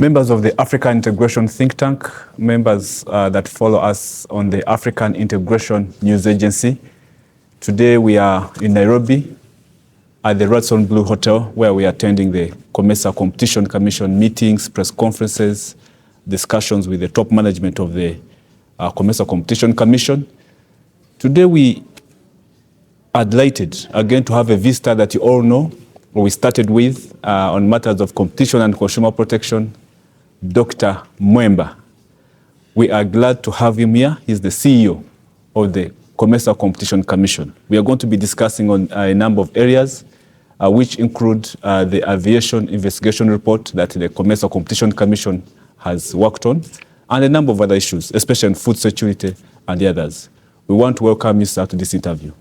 Members of the African Integration Think Tank, members that follow us on the African Integration News Agency. Today we are in Nairobi at the Radisson Blu Hotel, where we are attending the COMESA Competition Commission meetings, press conferences, discussions with the top management of the COMESA Competition Commission. Today we are delighted again to have a visitor that you all know, who we started with on matters of competition and consumer protection, Dr. Mwemba. We are glad to have him here. He's the CEO of the COMESA Competition Commission. We are going to be discussing on a number of areas, which include the aviation investigation report that the COMESA Competition Commission has worked on, and a number of other issues, especially on food security and the others. We want to welcome you, sir, to this interview.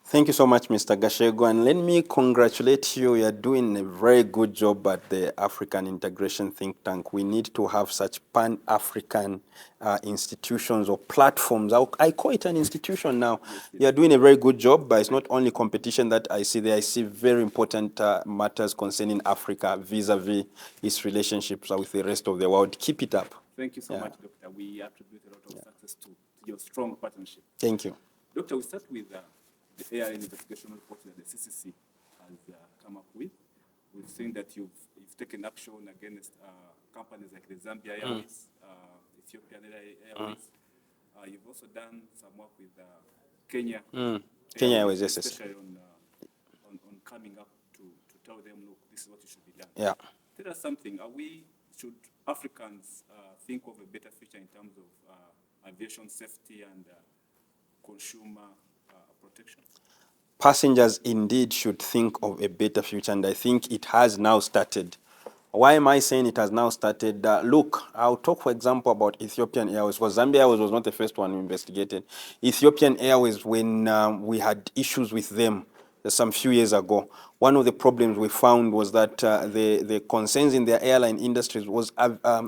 Thank you so much, Mr. Gashego, and let me congratulate you. You are doing a very good job at the African Integration Think Tank. We need to have such pan-African institutions or platforms. I call it an institution now. You are doing a very good job, but it's not only competition that I see there. I see very important matters concerning Africa vis-a-vis its relationships with the rest of the world. Keep it up. Thank you so much, Doctor. We attribute a lot of success to your strong partnership. Thank you. Doctor, we start with the air investigation report that the CCC has come up with. We've seen that you've taken action against companies like the Zambia Airways, Ethiopian Airways. You've also done some work with Kenya. Kenya Airways, yes. Especially on coming up to tell them, look, this is what you should be done. Yeah. Tell us something. Should Africans think of a better future in terms of aviation safety and consumer protection? Passengers indeed should think of a better future, and I think it has now started. Why am I saying it has now started? Look, I'll talk, for example, about Ethiopian Airways, because Zambia Airways was not the first one we investigated. Ethiopian Airways, when we had issues with them some few years ago, one of the problems we found was that the concerns in their airline industries was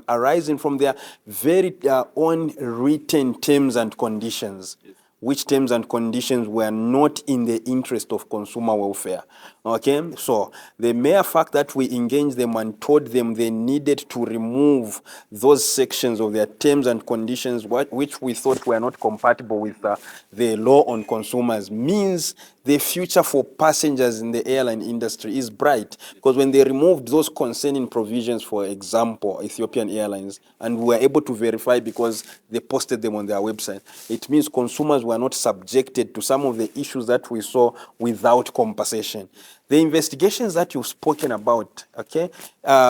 arising from their very own written terms and conditions, which terms and conditions were not in the interest of consumer welfare. Okay, so the mere fact that we engaged them and told them they needed to remove those sections of their terms and conditions which we thought were not compatible with the law on consumers means the future for passengers in the airline industry is bright, because when they removed those concerning provisions, for example, Ethiopian Airlines, and we were able to verify because they posted them on their website, it means consumers were not subjected to some of the issues that we saw without compensation. The investigations that you've spoken about, okay,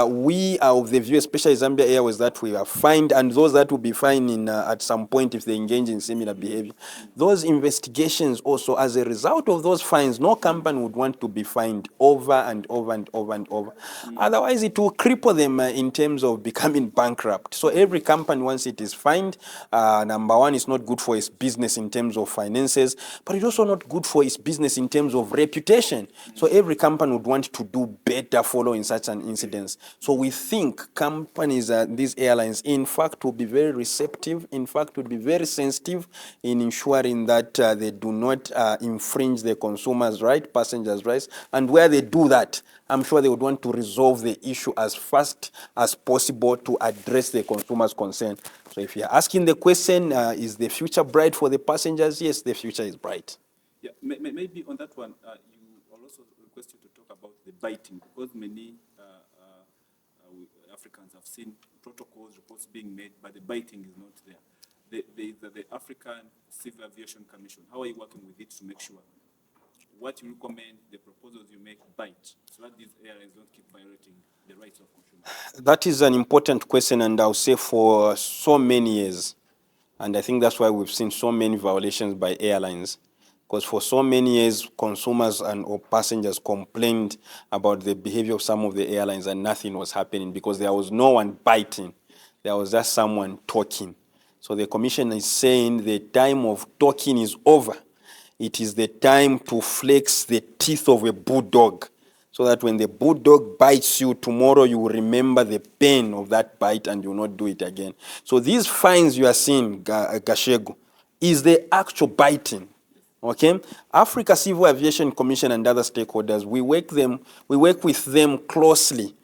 we are of the view, especially Zambia Airways, that we are fined, and those that will be fined at some point if they engage in similar behavior. Those investigations also, as a result of those fines, no company would want to be fined over and over and over and over. Otherwise, it will cripple them in terms of becoming bankrupt. So every company, once it is fined, number one, it's not good for its business in terms of finances, but it's also not good for its business in terms of reputation. So every company would want to do better following such an incident. So we think companies, these airlines, in fact, will be very receptive, in fact, will be very sensitive in ensuring that they do not infringe the consumers' rights, passengers' rights. And where they do that, I'm sure they would want to resolve the issue as fast as possible to address the consumer's concern. So if you're asking the question, is the future bright for the passengers? Yes, the future is bright. Yeah, maybe on that one, I'll also request you to talk about the biting, because many Africans have seen protocols, reports being made, but the biting is not there. The African Civil Aviation Commission, how are you working with it to make sure what you recommend, the proposals you make, bite, so that these airlines don't keep violating the rights of consumers? That is an important question, and I'll say for so many years, and I think that's why we've seen so many violations by airlines. Because for so many years, consumers or passengers complained about the behavior of some of the airlines, and nothing was happening because there was no one biting. There was just someone talking. So the commission is saying the time of talking is over. It is the time to flex the teeth of a bulldog, so that when the bulldog bites you tomorrow, you will remember the pain of that bite and you will not do it again. So these fines you are seeing, Gashego, is the actual biting. Okay, Africa Civil Aviation Commission and other stakeholders, we work with them closely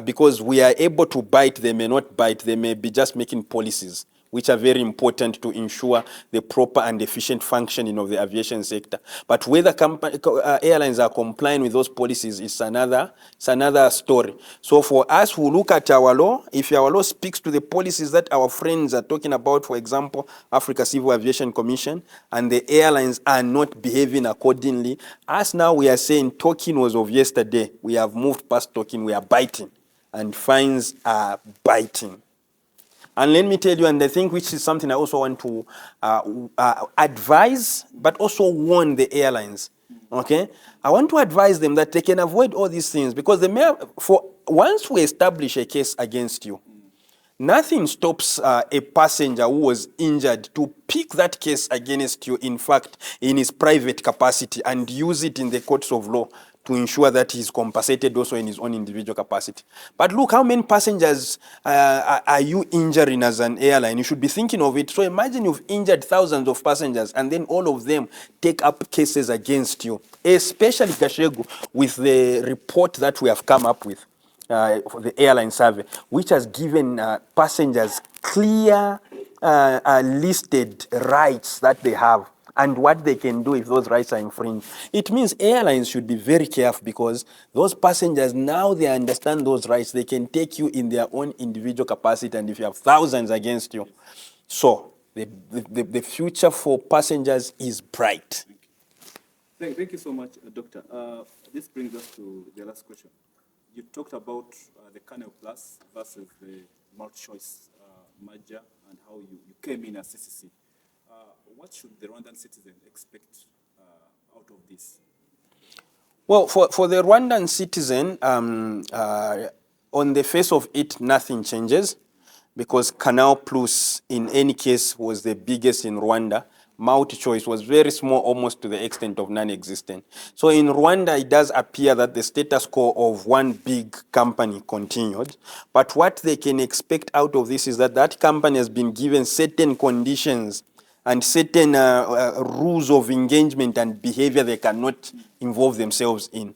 because we are able to bite, they may not bite, they may be just making policies which are very important to ensure the proper and efficient functioning of the aviation sector. But whether airlines are complying with those policies is another story. So for us who look at our law, if our law speaks to the policies that our friends are talking about, for example, Africa Civil Aviation Commission, and the airlines are not behaving accordingly, us now we are saying talking was of yesterday. We have moved past talking, we are biting, and fines are biting. And let me tell you, and I think which is something I also want to advise, but also warn the airlines, okay? I want to advise them that they can avoid all these things, because once we establish a case against you, nothing stops a passenger who was injured to pick that case against you, in fact, in his private capacity, and use it in the courts of law to ensure that he's compensated also in his own individual capacity. But look, how many passengers are you injuring as an airline? You should be thinking of it. So imagine you've injured thousands of passengers, and then all of them take up cases against you, especially Kashegu, with the report that we have come up with, for the airline survey, which has given passengers clear listed rights that they have, and what they can do if those rights are infringed. It means airlines should be very careful, because those passengers, now they understand those rights. They can take you in their own individual capacity, and if you have thousands against you. So the future for passengers is bright. Thank you so much, Doctor. This brings us to the last question. You talked about the Canal Plus versus the multi-choice merger, and how you came in as CCC. What should the Rwandan citizen expect out of this? Well, for the Rwandan citizen, on the face of it, nothing changes, because Canal Plus, in any case, was the biggest in Rwanda. Multi-choice was very small, almost to the extent of non-existent. So in Rwanda, it does appear that the status quo of one big company continued. But what they can expect out of this is that that company has been given certain conditions and certain rules of engagement and behavior they cannot involve themselves in.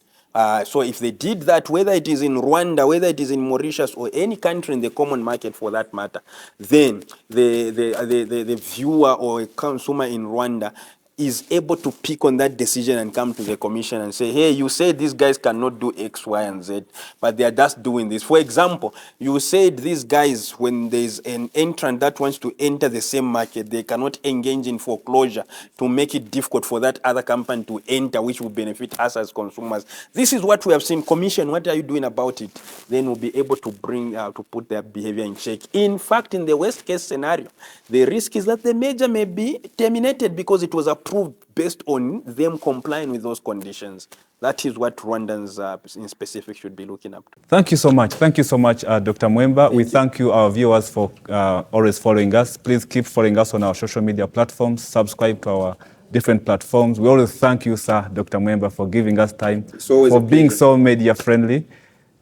So if they did that, whether it is in Rwanda, whether it is in Mauritius, or any country in the common market for that matter, then the viewer or a consumer in Rwanda is able to pick on that decision and come to the commission and say, hey, you said these guys cannot do X, Y, and Z, but they are just doing this. For example, you said these guys, when there's an entrant that wants to enter the same market, they cannot engage in foreclosure to make it difficult for that other company to enter, which will benefit us as consumers. This is what we have seen. Commission, what are you doing about it? Then we'll be able to bring, to put their behavior in check. In fact, in the worst case scenario, the risk is that the merger may be terminated because it was approved based on them complying with those conditions. That is what Rwandans in specific should be looking up to. Thank you so much. Thank you so much, Dr. Mwemba. We thank you, our viewers, for always following us. Please keep following us on our social media platforms. Subscribe to our different platforms. We always thank you, sir, Dr. Mwemba, for giving us time, for being so media friendly.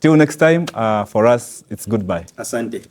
Till next time, for us, it's goodbye. Asante.